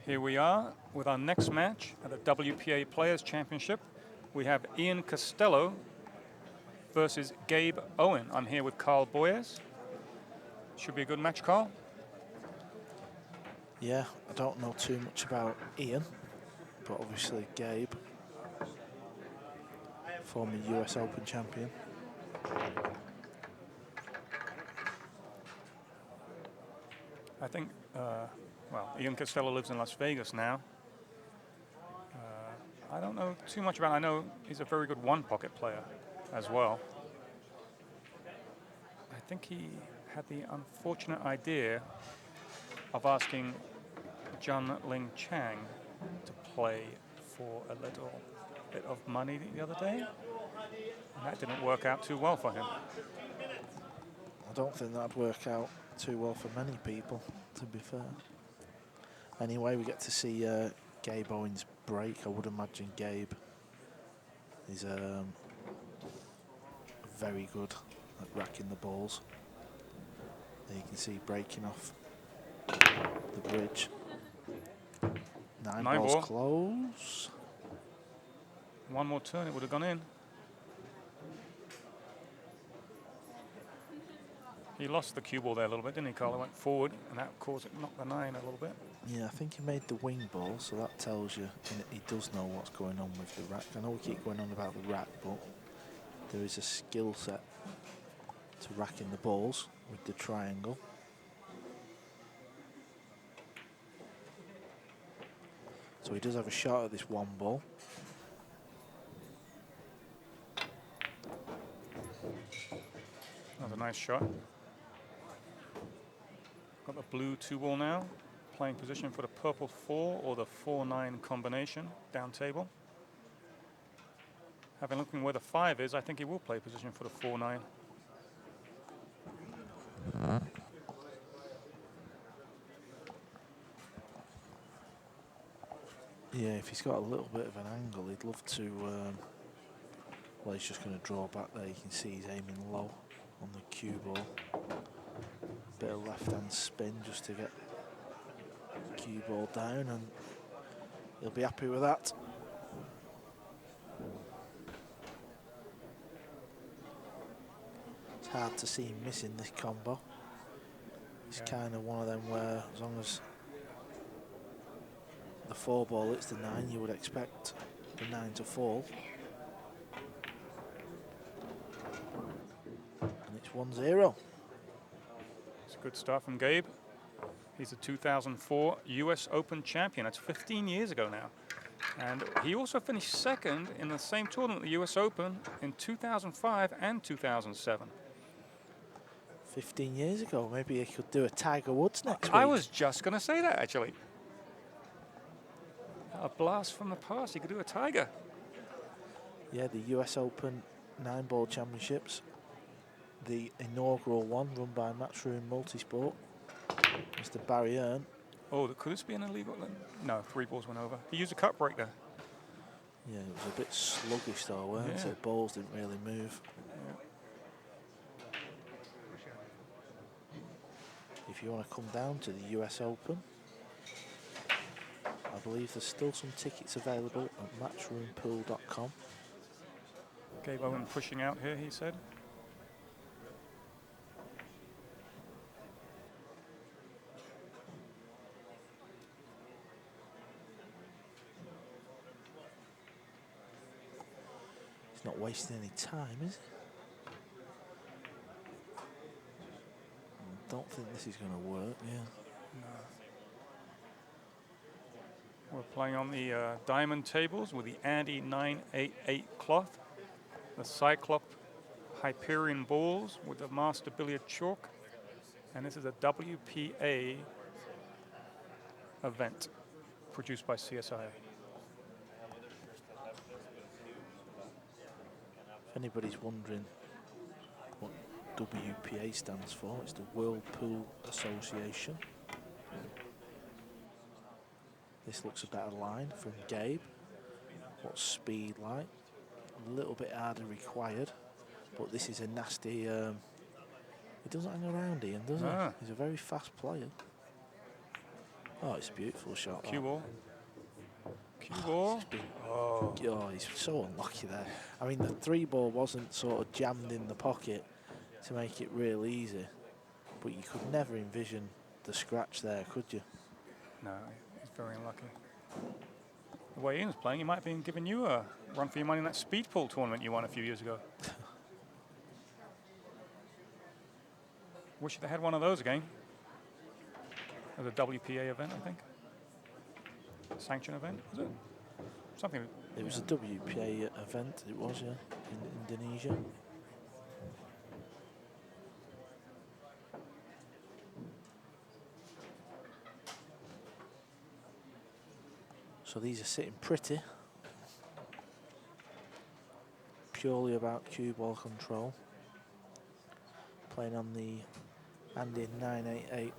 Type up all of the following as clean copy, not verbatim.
Here we are with our next match at the WPA Players Championship. We have Ian Costello versus Gabe Owen. I'm here with Carl Boyes. Should be a good match, Carl. Yeah, I don't know too much about Ian, but obviously Gabe, former US Open champion. I think, well, Ian Costello lives in Las Vegas now. I don't know too much about him. I know he's a very good one-pocket player as well. I think he had the unfortunate idea of asking Jun Ling Chang to play for a little bit of money the other day. And that didn't work out too well for him. I don't think that'd work out too well for many people, to be fair. Anyway, we get to see Gabe Owen's break. I would imagine Gabe is very good at racking the balls. There you can see breaking off the bridge. Nine balls ball. Close. One more turn, it would have gone in. He lost the cue ball there a little bit, didn't he, Carl? It went forward, and that caused it knock the nine a little bit. Yeah, I think he made the wing ball, so that tells you he does know what's going on with the rack. I know we keep going on about the rack, but there is a skill set to racking the balls with the triangle. So he does have a shot at this one ball. That was a nice shot. Got the blue 2-ball now. Playing position for the purple 4 or the 4-9 combination, down table. Having looking where the 5 is, I think he will play position for the 4-9. Yeah, if he's got a little bit of an angle, he'd love to. Well, he's just going to draw back there. You can see he's aiming low on the cue ball. Bit of left-hand spin just to get the cue ball down, and he'll be happy with that. It's hard to see him missing this combo. It's kind of one of them where, as long as the 4 ball hits the 9, you would expect the 9 to fall. And it's 1-0. It's a good start from Gabe. He's a 2004 US Open champion. That's 15 years ago now. And he also finished second in the same tournament, the US Open, in 2005 and 2007. 15 years ago, maybe he could do a Tiger Woods next week. I was just going to say that, actually. A blast from the past. He could do a Tiger. Yeah, the US Open 9-ball championships. The inaugural one run by Matchroom Multisport. Mr. Barry Earn. Oh, could this be an illegal? No, 3 balls went over. He used a cut break there. Yeah, it was a bit sluggish though, weren't it? The balls didn't really move. If you want to come down to the US Open, I believe there's still some tickets available at matchroompool.com. Gabe Owen pushing out here, he said. He's not wasting any time, is he? I don't think this is going to work, yeah. No. We're playing on the diamond tables with the Andy 988 cloth, the Cyclop Hyperion balls with the Master Billiard chalk, and this is a WPA event produced by CSIA. If anybody's wondering what WPA stands for, it's the World Pool Association. This looks a better line from Gabe. What's speed like? A little bit harder required, but this is a nasty. He doesn't hang around, Ian, does he? He's a very fast player. Oh, it's a beautiful shot. Cue that. ball. Cue ball. It's been, Oh. oh, he's so unlucky there. I mean, the 3 ball wasn't sort of jammed in the pocket to make it real easy, but you could never envision the scratch there, could you? No, he's very unlucky. The way Ian's playing, he might have been giving you a run for your money in that speed pool tournament you won a few years ago. Wish they had one of those again. As a WPA event, I think. Sanction event, was it? Something. It was a WPA event, it was, yeah, in Indonesia. So these are sitting pretty. Purely about cue ball control. Playing on the Andy 988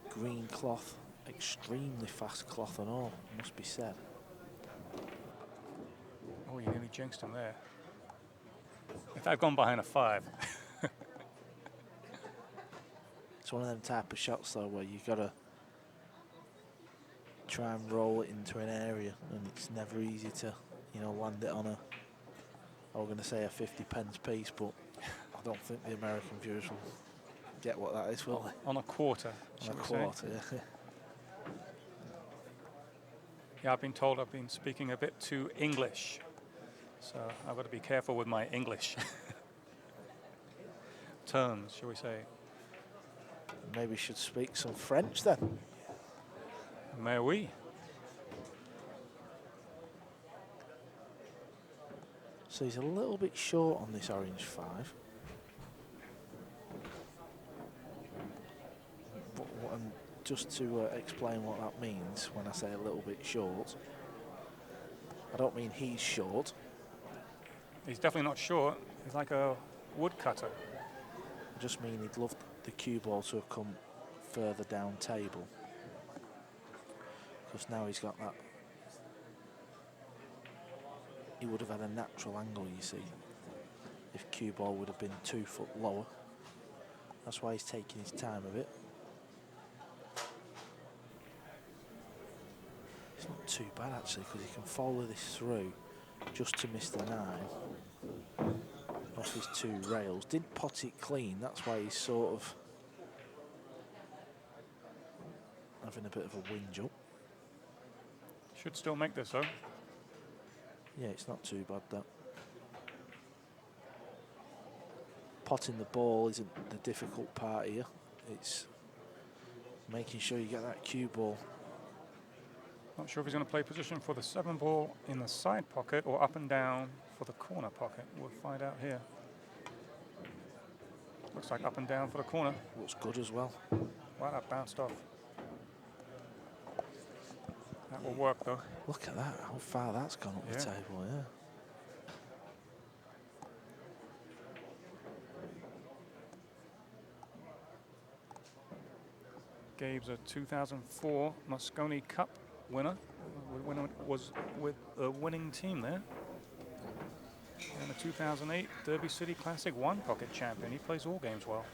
green cloth. Extremely fast cloth and all, must be said. Oh, you nearly jinxed him there. If I'd gone behind a 5. It's one of them type of shots though where you gotta try and roll it into an area, and it's never easy to, you know, land it on a, I was going to say a 50p piece, but I don't think the American viewers will get what that is, will they? On a quarter. On a quarter, yeah. Yeah, I've been told I've been speaking a bit too English, so I've got to be careful with my English terms, shall we say. Maybe we should speak some French then. Mais oui. So he's a little bit short on this orange 5. And just to explain what that means when I say a little bit short, I don't mean he's short. He's definitely not short. He's like a woodcutter. I just mean he'd love the cue ball to have come further down table. Because now he's got that, he would have had a natural angle, you see, if cue ball would have been 2 foot lower. That's why he's taking his time a bit. It's not too bad actually, because he can follow this through just to miss the 9 off his 2 rails. Didn't pot it clean, that's why he's sort of having a bit of a whinge up. Should still make this though. Yeah, it's not too bad that. Potting the ball isn't the difficult part here. It's making sure you get that cue ball. Not sure if he's going to play position for the 7 ball in the side pocket or up and down for the corner pocket. We'll find out here. Looks like up and down for the corner. Looks good as well. Wow, that bounced off. That will work though. Look at that, how far that's gone up the table, yeah. Gabe's a 2004 Moscone Cup winner. Was with a winning team there. And the 2008 Derby City Classic 1 pocket champion. He plays all games well.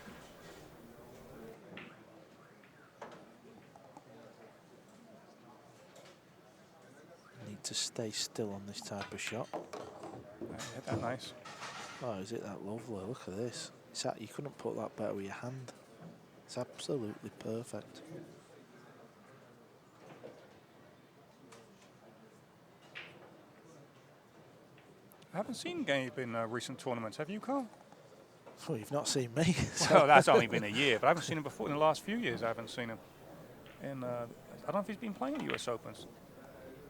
Need to stay still on this type of shot. Hit that nice. Oh, is it that lovely? Look at this. It's that, you couldn't put that better with your hand. It's absolutely perfect. I haven't seen Gabe in recent tournaments. Have you, Carl? Oh, you've not seen me. Well, that's only been a year, but I haven't seen him before. In the last few years, I haven't seen him. And I don't know if he's been playing at US Opens.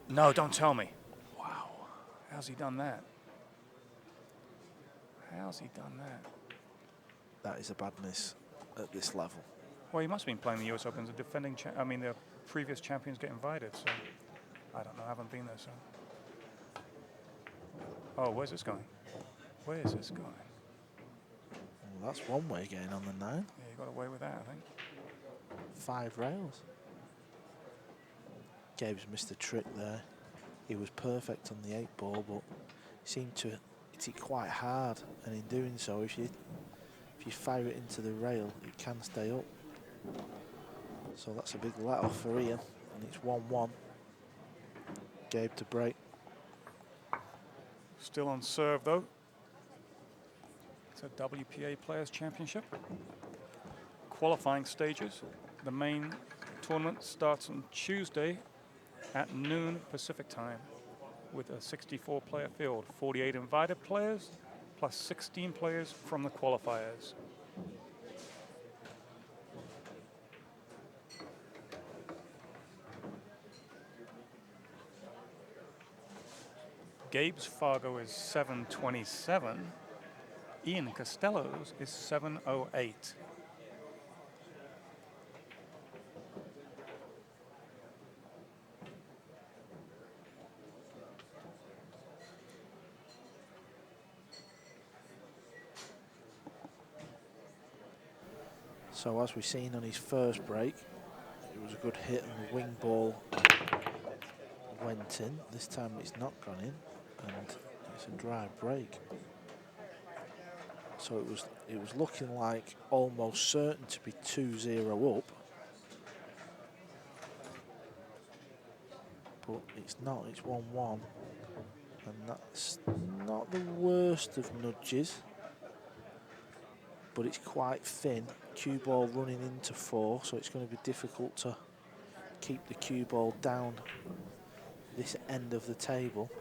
No, don't tell me. Wow. How's he done that? How's he done that? That is a badness at this level. Well, he must have been playing the US Opens. The defending, the previous champions get invited, so I don't know. I haven't been there, so. Oh, where's this going? Where is this going? Well, that's one way getting on the 9. Yeah, you got away with that, I think. 5 rails. Gabe's missed a trick there. He was perfect on the 8 ball, but he seemed to hit it quite hard, and in doing so, if you fire it into the rail, it can stay up. So that's a big let off for Ian, and it's 1-1. Gabe to break. Still on serve though. It's a WPA Players Championship. Qualifying stages. The main tournament starts on Tuesday at noon Pacific time with a 64-player field, 48 invited players plus 16 players from the qualifiers. Gabe's Fargo is 727. Ian Costello's is 708. So as we've seen on his first break, it was a good hit and the wing ball went in. This time it's not gone in, and it's a dry break. So it was looking like almost certain to be 2-0 up, but it's not. It's 1-1, and that's not the worst of nudges, but it's quite thin. Cue ball running into 4, so it's going to be difficult to keep the cue ball down this end of the table.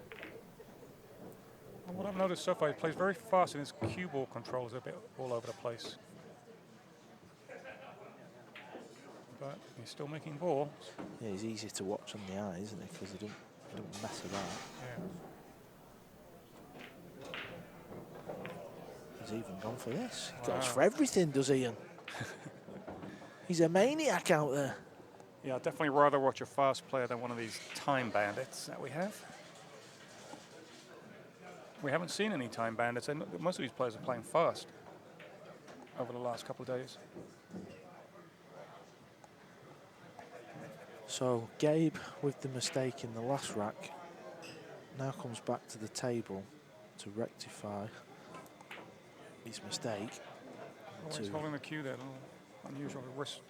Well, what I've noticed so far, he plays very fast and his cue ball control is a bit all over the place. But he's still making balls. Yeah, he's easy to watch on the eye, isn't he? Because he don't mess about. Yeah. He's even gone for this. He Wow. goes for everything, does Ian? He's a maniac out there. Yeah, I'd definitely rather watch a fast player than one of these time bandits that we have. We haven't seen any time bandits, and most of these players are playing fast over the last couple of days. So Gabe, with the mistake in the last rack, now comes back to the table to rectify his mistake. Oh, he's holding the cue there, a little unusual wrist.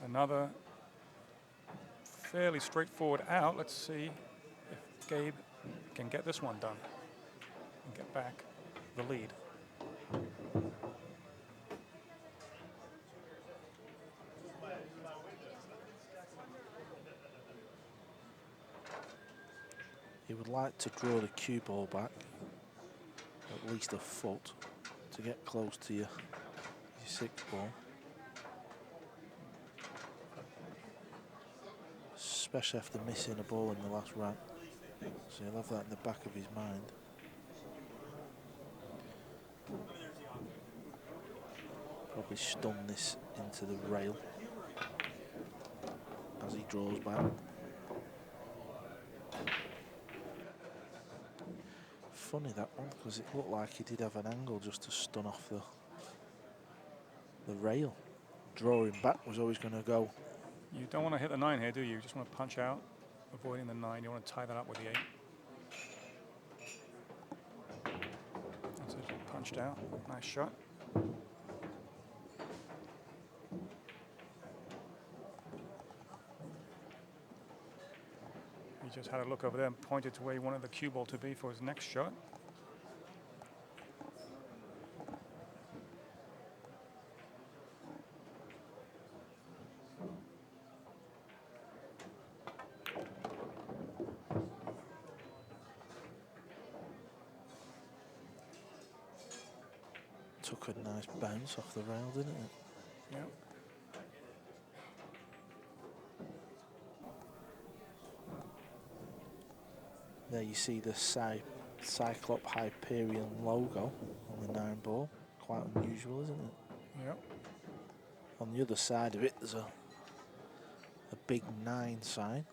Another fairly straightforward out. Let's see if Gabe can get this one done and get back the lead. He would like to draw the cue ball back at least a foot to get close to your 6th ball. Especially after missing a ball in the last rack. So he'll have that in the back of his mind. Probably stun this into the rail as he draws back. Funny that one, because it looked like he did have an angle just to stun off the rail. Drawing back was always going to go. You don't want to hit the 9 here, do you? You just want to punch out, avoiding the 9. You want to tie that up with the 8. That's it, punched out. Nice shot. He just had a look over there and pointed to where he wanted the cue ball to be for his next shot. Took a nice bounce off the rail, didn't it? Yep. There you see the Cyclop Hyperion logo on the 9 ball. Quite unusual, isn't it? Yep. On the other side of it, there's a big 9 sign.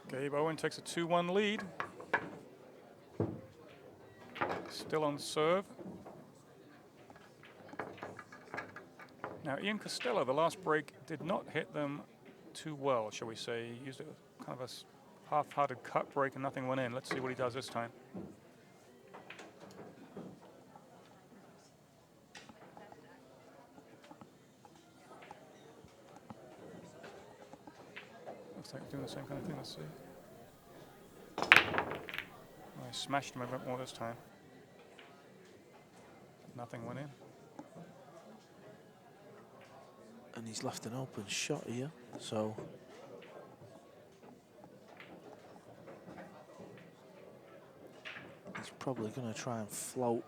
Gabe Owen takes a 2-1 lead. still on serve. Now, Ian Costello, the last break did not hit them too well, shall we say. He used a kind of a half-hearted cut break and nothing went in. Let's see what he does this time. Looks like doing the same kind of thing. Let's see. Oh, I smashed him a bit more this time. Nothing went in. And he's left an open shot here, so he's probably going to try and float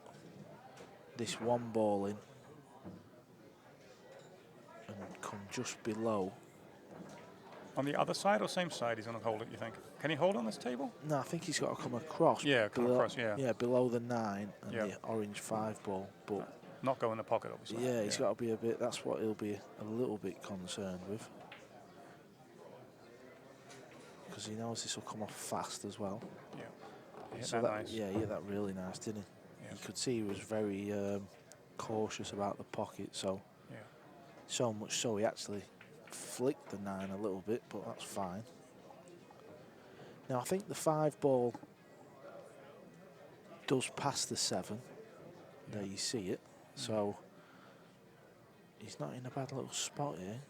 this one ball in and come just below. On the other side or same side he's going to hold it, you think? Can he hold on this table? No, I think he's got to come across. Yeah, come across, yeah. Yeah, below the 9 and Yeah. the orange 5 ball. But not go in the pocket, obviously. yeah, he's got to be a bit, that's what he'll be a little bit concerned with. Because he knows this will come off fast as well. Yeah. He hit So that nice. Yeah, he hit that really nice, didn't he? Yeah. You could see he was very cautious about the pocket, so Yeah. so much so he actually flicked the 9 a little bit, but that's fine. Now I think the 5 ball does pass the 7. There you see it. So he's not in a bad little spot here.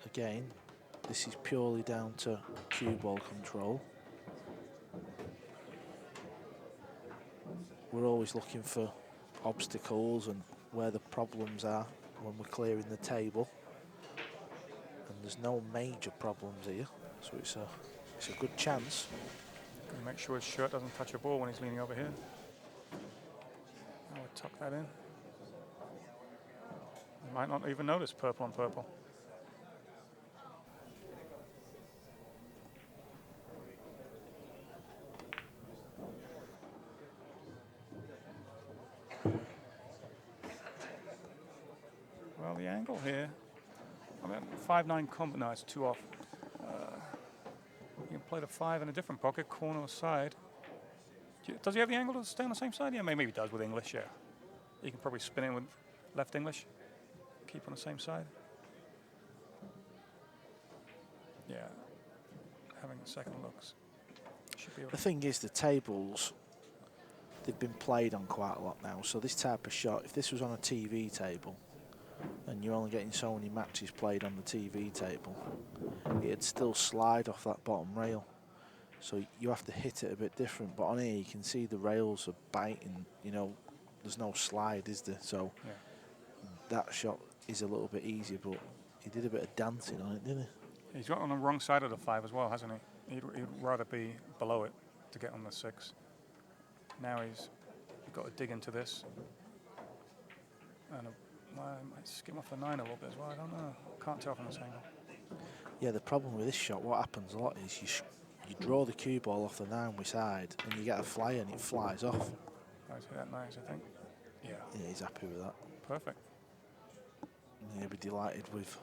Again, this is purely down to cue ball control. We're always looking for obstacles and where the problems are when we're clearing the table. And there's no major problems here, so it's a good chance. Gonna make sure his shirt doesn't touch a ball when he's leaning over here. I'll tuck that in. You might not even notice purple on purple. Well, the angle here, I mean, 5-9 combo, no, it's 2 off. You can play the 5 in a different pocket, corner or side. Does he have the angle to stay on the same side? Yeah, maybe he does with English, yeah. He can probably spin in with left English, keep on the same side. Yeah, having second looks. Should be able The thing is, the tables, they've been played on quite a lot now, so this type of shot, if this was on a TV table, and you're only getting so many matches played on the TV table, it'd still slide off that bottom rail. So you have to hit it a bit different. But on here, you can see the rails are biting, you know, there's no slide, is there? So yeah. that shot is a little bit easier, but he did a bit of dancing on it, didn't he? He's got on the wrong side of the 5 as well, hasn't he? He'd rather be below it to get on the 6. Now he's got to dig into this. And I might skim off the 9 a little bit as well. I don't know. Can't tell from this angle. Yeah, the problem with this shot, what happens a lot is you draw the cue ball off the 9 with side and you get a fly and it flies off. Right, so that nice, I think. Yeah. Yeah, he's happy with that. Perfect. And he'll be delighted with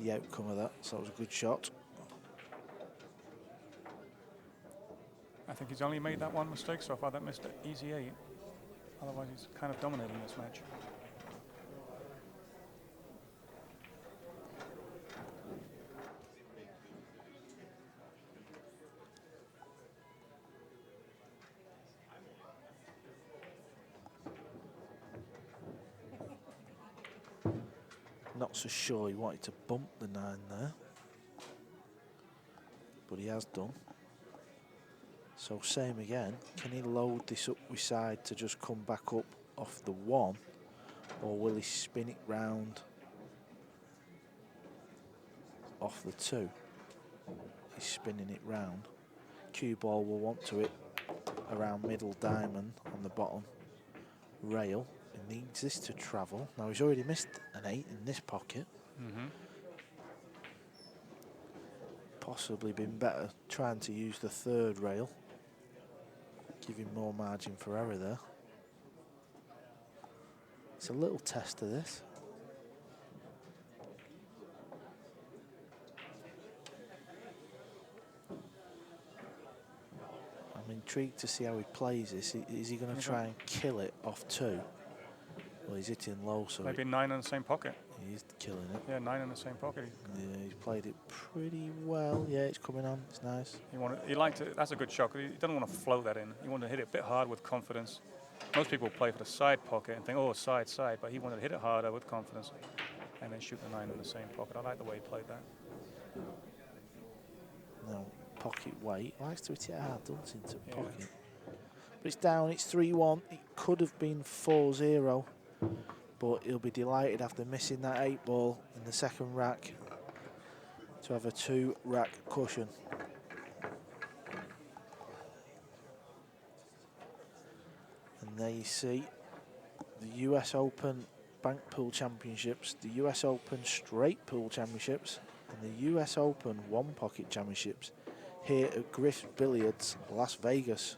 the outcome of that. So that was a good shot. I think he's only made that one mistake so far. That missed an easy 8. Otherwise, he's kind of dominating this match. Not so sure he wanted to bump the 9 there, but he has done. So same again, can he load this up with side to just come back up off the 1, or will he spin it round off the 2? He's spinning it round. Cue ball will want to hit around middle diamond on the bottom rail. He needs this to travel. Now he's already missed an 8 in this pocket. Possibly been better trying to use the 3rd rail. Give him more margin for error there. It's a little test of this. I'm intrigued to see how he plays this. Is he going to try and kill it off 2? Well, he's hitting low, so maybe 9 in the same pocket. he's killing it. Yeah, 9 in the same pocket. Yeah, he's played it pretty well. Yeah, it's coming on. It's nice. He liked it. That's a good shot. 'Cause he doesn't want to flow that in. He wanted to hit it a bit hard with confidence. Most people play for the side pocket and think, oh, side, but he wanted to hit it harder with confidence and then shoot the 9 in the same pocket. I like the way he played that. No pocket weight. Likes to hit it hard, doesn't he, into pocket. But it's down. It's 3-1. It could have been 4-0. But he'll be delighted after missing that 8 ball in the second rack to have a 2-rack cushion. And there you see the US Open Bank Pool Championships, the US Open Straight Pool Championships, and the US Open One Pocket Championships here at Griff Billiards, Las Vegas.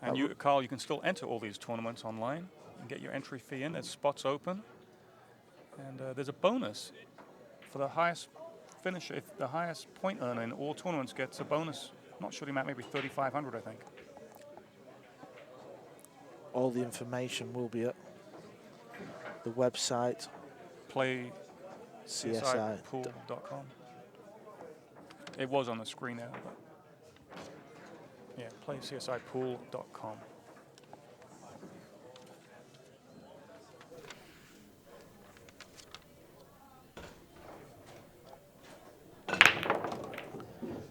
And you, Carl, you can still enter all these tournaments online and get your entry fee in. There's spots open. And there's a bonus for the highest finisher. If the highest point earner in all tournaments gets a bonus, I'm not sure the amount, maybe 3,500, I think. All the information will be at the website CSIpool.com. It was on the screen there, but yeah, playcsipool.com.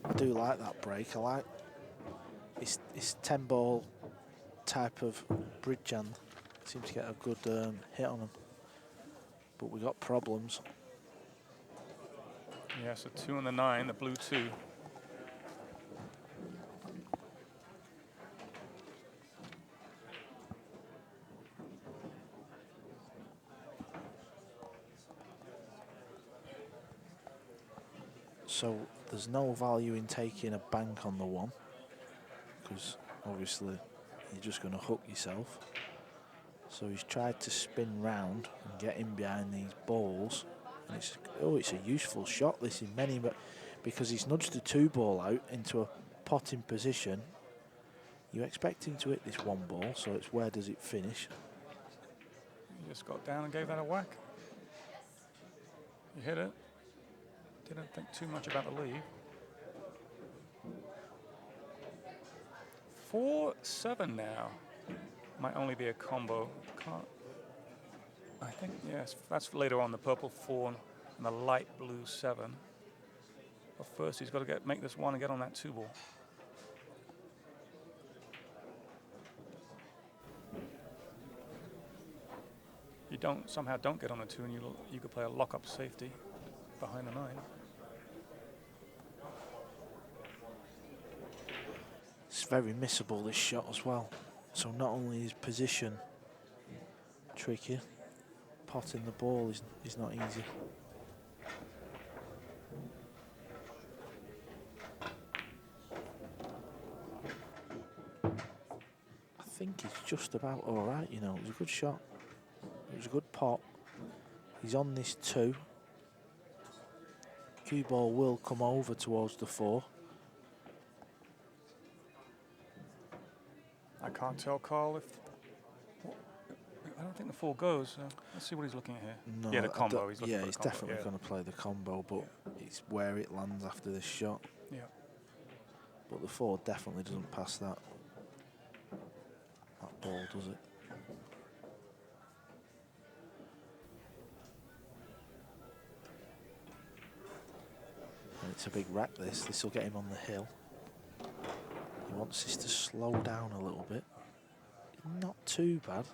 I do like that break. I like it's 10 ball type of bridge hand. Seems to get a good hit on them. But we got problems. Yeah, so 2 and the 9, the blue 2. So there's no value in taking a bank on the 1, because obviously you're just going to hook yourself. So he's tried to spin round and get in behind these balls. And it's a useful shot, this in many, but because he's nudged the 2 ball out into a potting position, you expect him to hit this 1 ball, so it's where does it finish? He just got down and gave that a whack. He hit it. Didn't think too much about the lead. 4-7 now. Might only be a combo. I think, yes, that's later on, the purple 4 and the light blue 7. But first he's got to make this 1 and get on that 2 ball. You somehow don't get on a 2 and you could play a lock-up safety behind the 9. It's very missable, this shot as well. So not only is position tricky, potting the ball is not easy. I think he's just about all right, you know. It was a good shot. It was a good pot. He's on this 2. Cue ball will come over towards the 4. I can't tell, Carl, if... I don't think the 4 goes. Let's see what he's looking at here. No, yeah, the combo. He's he's definitely going to play the combo, but it's where it lands after this shot. Yeah. But the 4 definitely doesn't pass that ball, does it? And it's a big rack, this. This will get him on the hill. He wants this to slow down a little bit. Not too bad.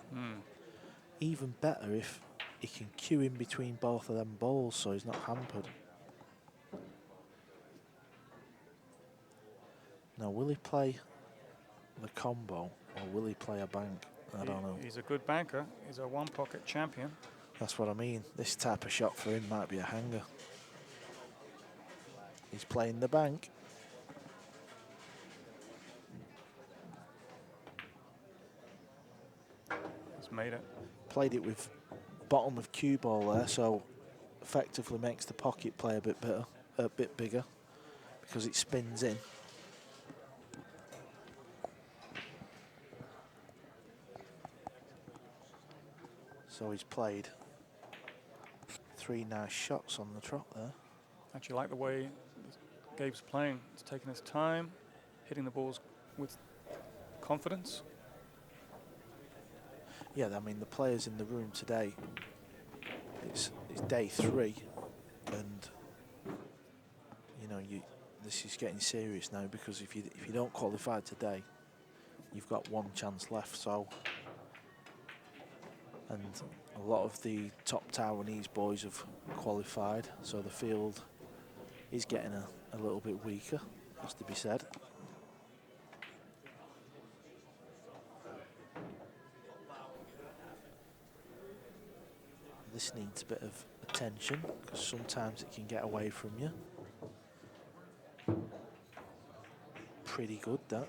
Even better if he can cue in between both of them balls so he's not hampered. Now, will he play the combo or will he play a bank? I don't know. He's a good banker. He's a 1 pocket champion. That's what I mean. This type of shot for him might be a hanger. He's playing the bank. He's made it. Played it with bottom of cue ball there, so effectively makes the pocket play a bit bigger because it spins in. So he's played 3 nice shots on the trot there. Actually like the way Gabe's playing. He's taking his time, hitting the balls with confidence. Yeah, I mean, the players in the room today, it's day 3, and you know, this is getting serious now, because if you don't qualify today, you've got 1 chance left. So, and a lot of the top Taiwanese boys have qualified, so the field is getting a little bit weaker, has to be said. This needs a bit of attention, because sometimes it can get away from you. Pretty good, that.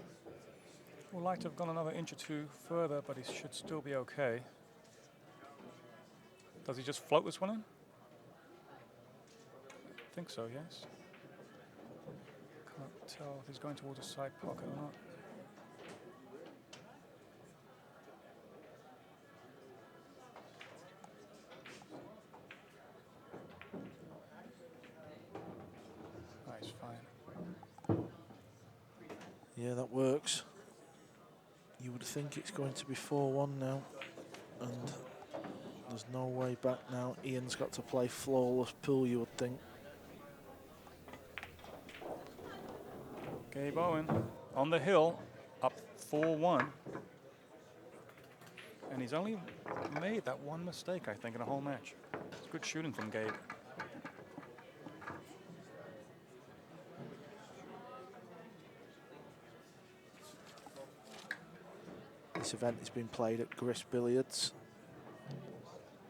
Would like to have gone another inch or 2 further, but he should still be okay. Does he just float this one in? I think so, yes. Can't tell if he's going towards a side pocket or not. Nice, fine. Yeah, that works. You would think it's going to be 4-1 now, and there's no way back now. Ian's got to play flawless pool, you would think. Gabe Owen on the hill, up 4-1. And he's only made that 1 mistake, I think, in a whole match. It's good shooting from Gabe. This event has been played at Griff Billiards.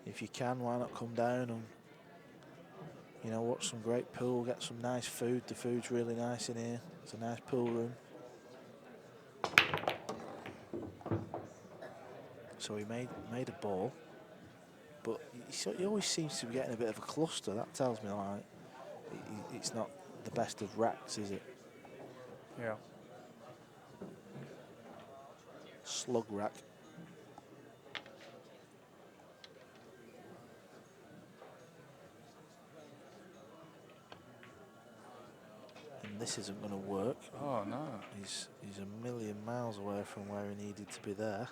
If you can, why not come down and, you know, watch some great pool, get some nice food. The food's really nice in here. It's a nice pool room. So he made a ball, but he always seems to be getting a bit of a cluster. That tells me, like, it's not the best of racks, is it? Yeah. Slug rack. And this isn't going to work. Oh, no. He's a million miles away from where he needed to be there.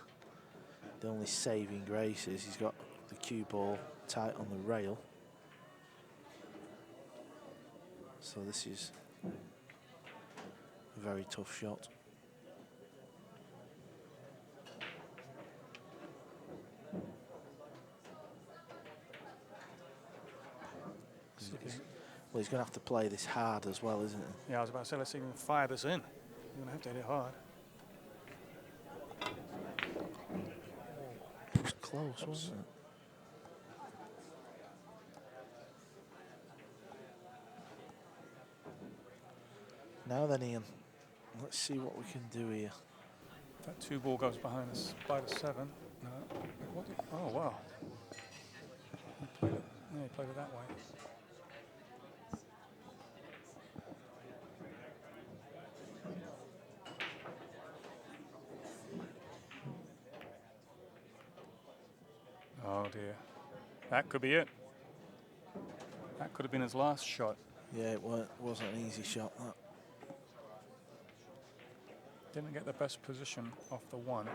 The only saving grace is he's got the cue ball tight on the rail. So this is a very tough shot. Well, he's going to have to play this hard as well, isn't he? Yeah, I was about to say, let's see if we can fire this in. You're going to have to hit it hard. It was close, wasn't it? Now then, Ian, let's see what we can do here. That 2 ball goes behind us by the 7. No. What oh, wow. He played it that way. Oh dear. That could be it. That could have been his last shot. Yeah, it wasn't an easy shot, that. Didn't get the best position off the 1.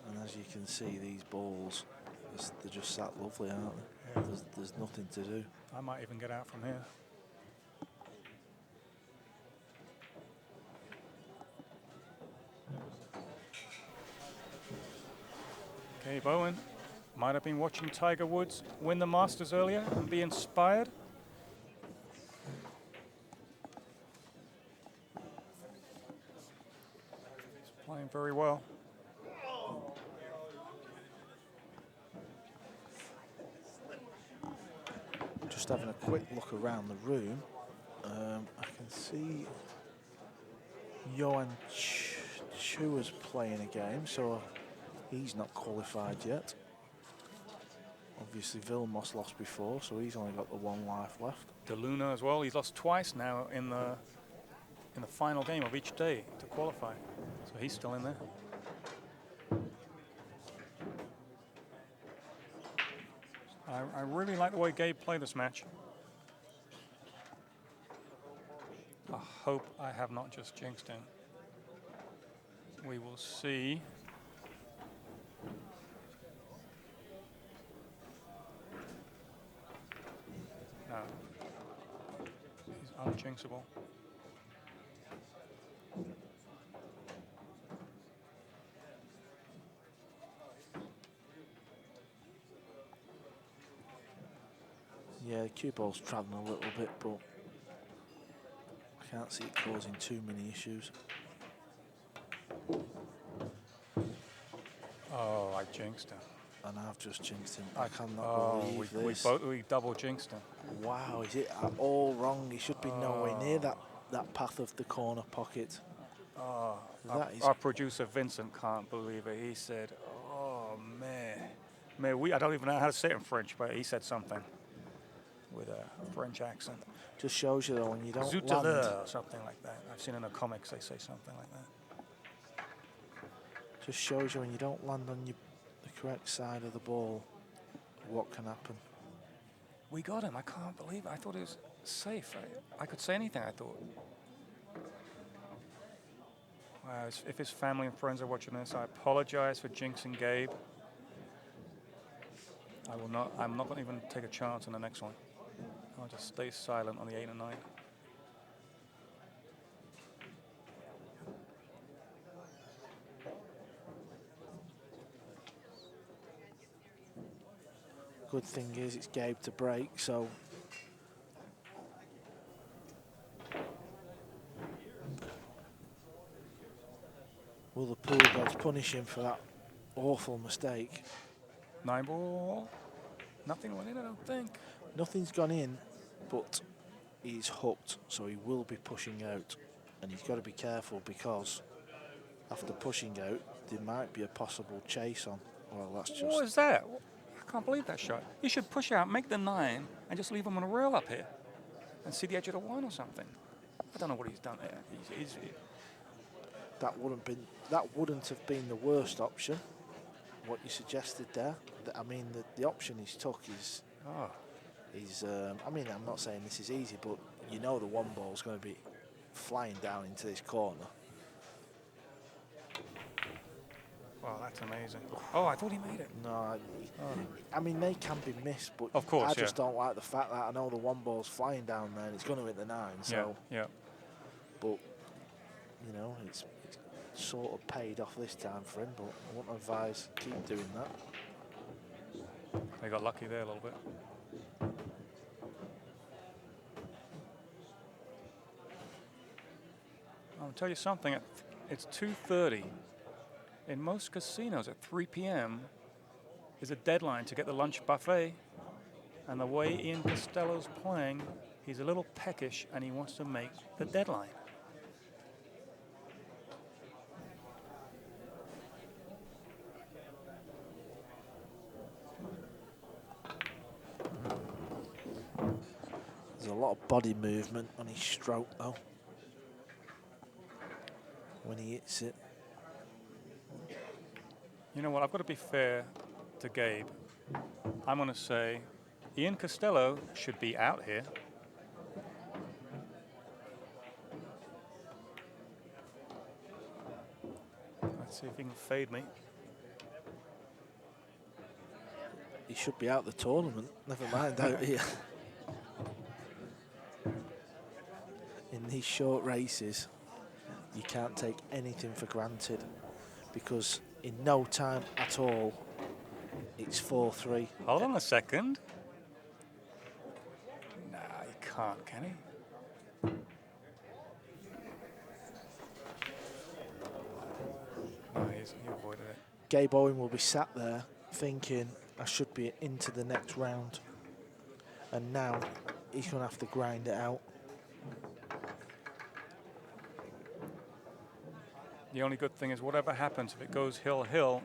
And as you can see, these balls, they're just that lovely, aren't they? Yeah. There's nothing to do. I might even get out from here. Gabe Owen might have been watching Tiger Woods win the Masters earlier and be inspired. He's playing very well. Just having a quick look around the room, I can see Johan Chua's playing a game, so he's not qualified yet. Obviously, Vilmos lost before, so he's only got the 1 life left. De Luna as well. He's lost twice now in the final game of each day to qualify. So he's still in there. I really like the way Gabe played this match. I hope I have not just jinxed him. We will see. No. He's unjinxable. Yeah, the cue ball's travelling a little bit, but I can't see it causing too many issues. Oh, I jinxed him. And I've just jinxed him. I cannot believe this. We double jinxed him. Wow, is it all wrong? He should be nowhere near that path of the corner pocket. Our producer Vincent can't believe it. He said, "Oh man, I don't even know how to say it in French, but he said something with a French accent. Just shows you though when you don't Zouteleur, land, or something like that. I've seen in the comics they say something like that. just shows you when you don't land on the correct side of the ball, what can happen. We got him. I can't believe it. I thought it was safe. I could say anything, I thought. Wow, if his family and friends are watching this, I apologize for jinxing Gabe. I'm not going to even take a chance on the next one. I'll just stay silent on the 8 and 9. Good thing is it's Gabe to break, so will the pool gods punish him for that awful mistake? 9 ball. Nothing went in, I don't think. Nothing's gone in, but he's hooked, so he will be pushing out. And he's got to be careful because after pushing out, there might be a possible chase on. Well, that's just... What is that? I can't believe that shot. You should push out, make the 9, and just leave him on a rail up here and see the edge of the 1 or something. I don't know what he's done there. That wouldn't have been the worst option, what you suggested there. I mean, the option he's took is... I mean, I'm not saying this is easy, but you know the 1 ball's going to be flying down into this corner. Wow, that's amazing. Oh, I thought he made it. No, I mean, they can be missed, but of course, I just don't like the fact that I know the 1 ball's flying down there and it's going to hit the 9. So, yeah. But, you know, it's sort of paid off this time for him, but I wouldn't advise keep doing that. They got lucky there a little bit. I'll tell you something. It's 2:30. In most casinos at 3 p.m. is a deadline to get the lunch buffet. And the way Ian Costello's playing, he's a little peckish and he wants to make the deadline. There's a lot of body movement on his stroke, though, when he hits it. You know what, I've got to be fair to Gabe. I'm going to say Ian Costello should be out here. Let's see if he can fade me. He should be out the tournament, never mind out here. In these short races, you can't take anything for granted because in no time at all, it's 4-3. Hold on a second. Nah, he can't, can he? No, he avoided it. Gabe Owen will be sat there thinking, I should be into the next round. And now he's going to have to grind it out. The only good thing is whatever happens, if it goes hill-hill,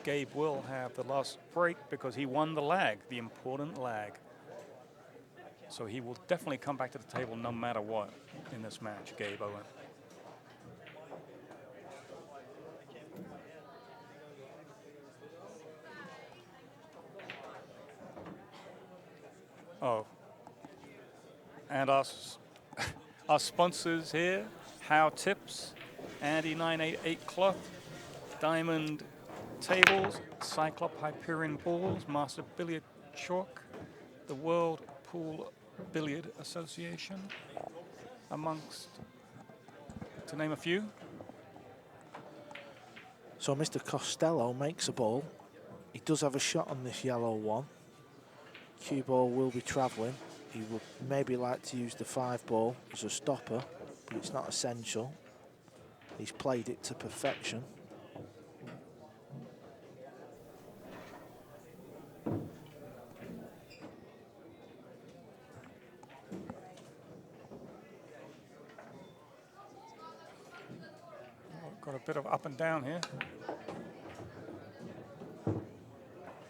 Gabe will have the last break because he won the lag, the important lag. So he will definitely come back to the table no matter what in this match, Gabe Owen. Oh. And our sponsors here, How Tips, Andy 988 Cloth, Diamond Tables, Cyclop Hyperion Balls, Master Billiard Chalk, the World Pool Billiard Association, amongst, to name a few. So Mr. Costello makes a ball. He does have a shot on this yellow one. Cue ball will be travelling. He would maybe like to use the 5 ball as a stopper, but it's not essential. He's played it to perfection. Got a bit of up and down here.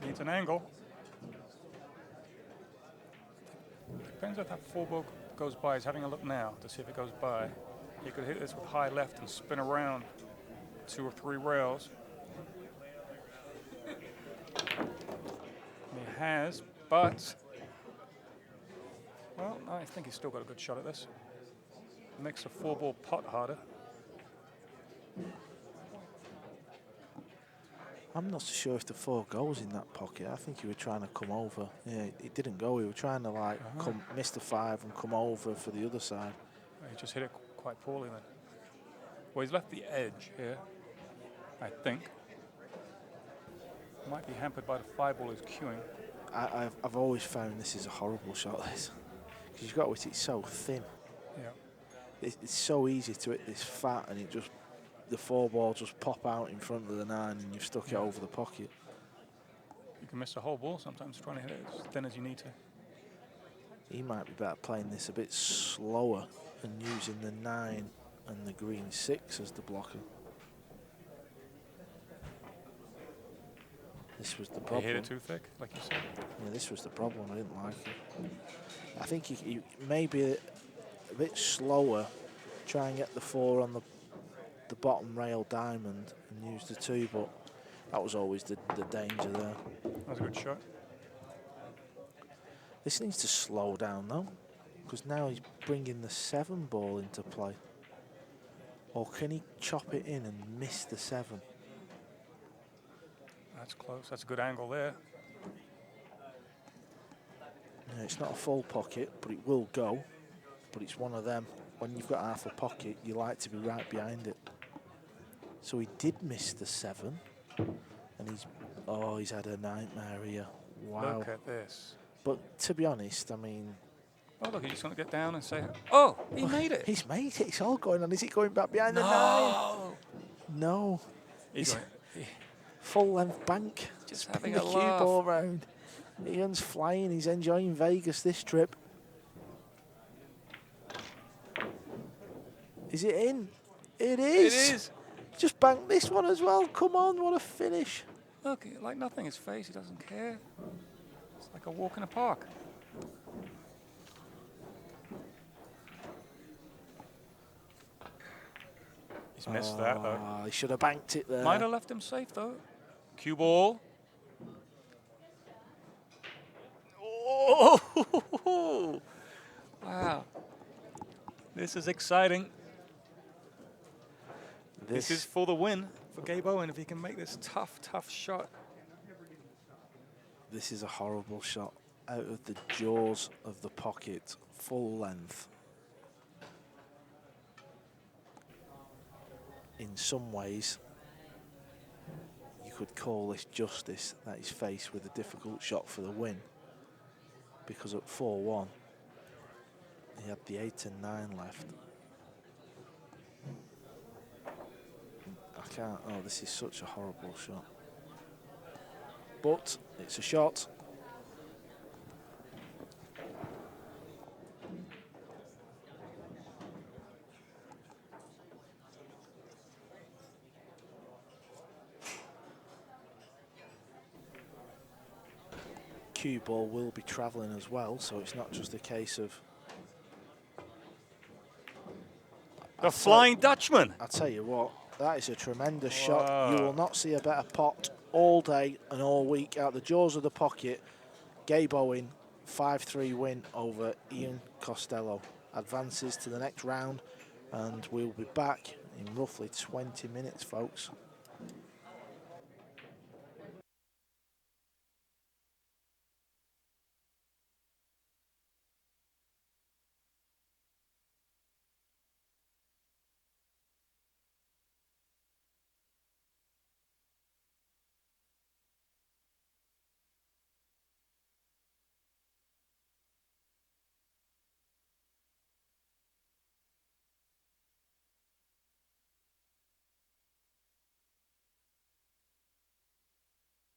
Needs an angle. Depends if that 4 ball goes by. He's having a look now to see if it goes by. He could hit this with high left and spin around 2 or 3 rails. And he has, but, well, I think he's still got a good shot at this. Makes the 4 ball pot harder. I'm not so sure if the 4 goes in that pocket. I think he was trying to come over. Yeah, it didn't go. He was trying to like miss the 5 and come over for the other side. He just hit it quite poorly then. Well, he's left the edge here, I think. Might be hampered by the 5 ball he's cueing. I've always found this is a horrible shot, this. Because you've got to hit it so thin. Yeah. It's so easy to hit this fat and it just, the 4 ball just pop out in front of the 9 and you've stuck it over the pocket. You can miss the whole ball sometimes trying to hit it as thin as you need to. He might be better playing this a bit slower and using the 9 and the green 6 as the blocker. This was the problem. He hit it too thick, like you said. Yeah, this was the problem. I didn't like it. I think he maybe a bit slower, try and get the 4 on the bottom rail diamond and use the 2, but that was always the danger there. That was a good shot. This needs to slow down though, because now he's bringing the 7 ball into play. Or can he chop it in and miss the 7? That's close. That's a good angle there. Yeah, it's not a full pocket, but it will go. But it's one of them. When you've got half a pocket, you like to be right behind it. So he did miss the 7, and he's had a nightmare here. Wow. Look at this. But to be honest, I mean, oh, look, he's just going to get down and say, oh, he made it. He's made it. It's all going on. Is it going back behind the 9? No. He's full length bank. just having the a cue laugh. ball round. Ian's flying. He's enjoying Vegas this trip. Is it in? It is. It is. Just bank this one as well. Come on, what a finish. Look, like nothing. His face, he doesn't care. It's like a walk in a park. He's missed that, though. He should have banked it there. Might have left him safe, though. Cue ball. Oh! Wow. This is exciting. This is for the win for Gabe Owen if he can make this tough, tough shot. This is a horrible shot. Out of the jaws of the pocket, full length. In some ways, you could call this justice that he's faced with a difficult shot for the win. Because at 4-1, he had the 8 and 9 left. I can't, oh, this is such a horrible shot. But it's a shot. Cue ball will be travelling as well, so it's not just a case of The Flying Dutchman. I'll tell you what, that is a tremendous shot. You will not see a better pot all day and all week out the jaws of the pocket. Gabe Owen 5-3 win over Ian Costello. Advances to the next round, and we'll be back in roughly 20 minutes, folks.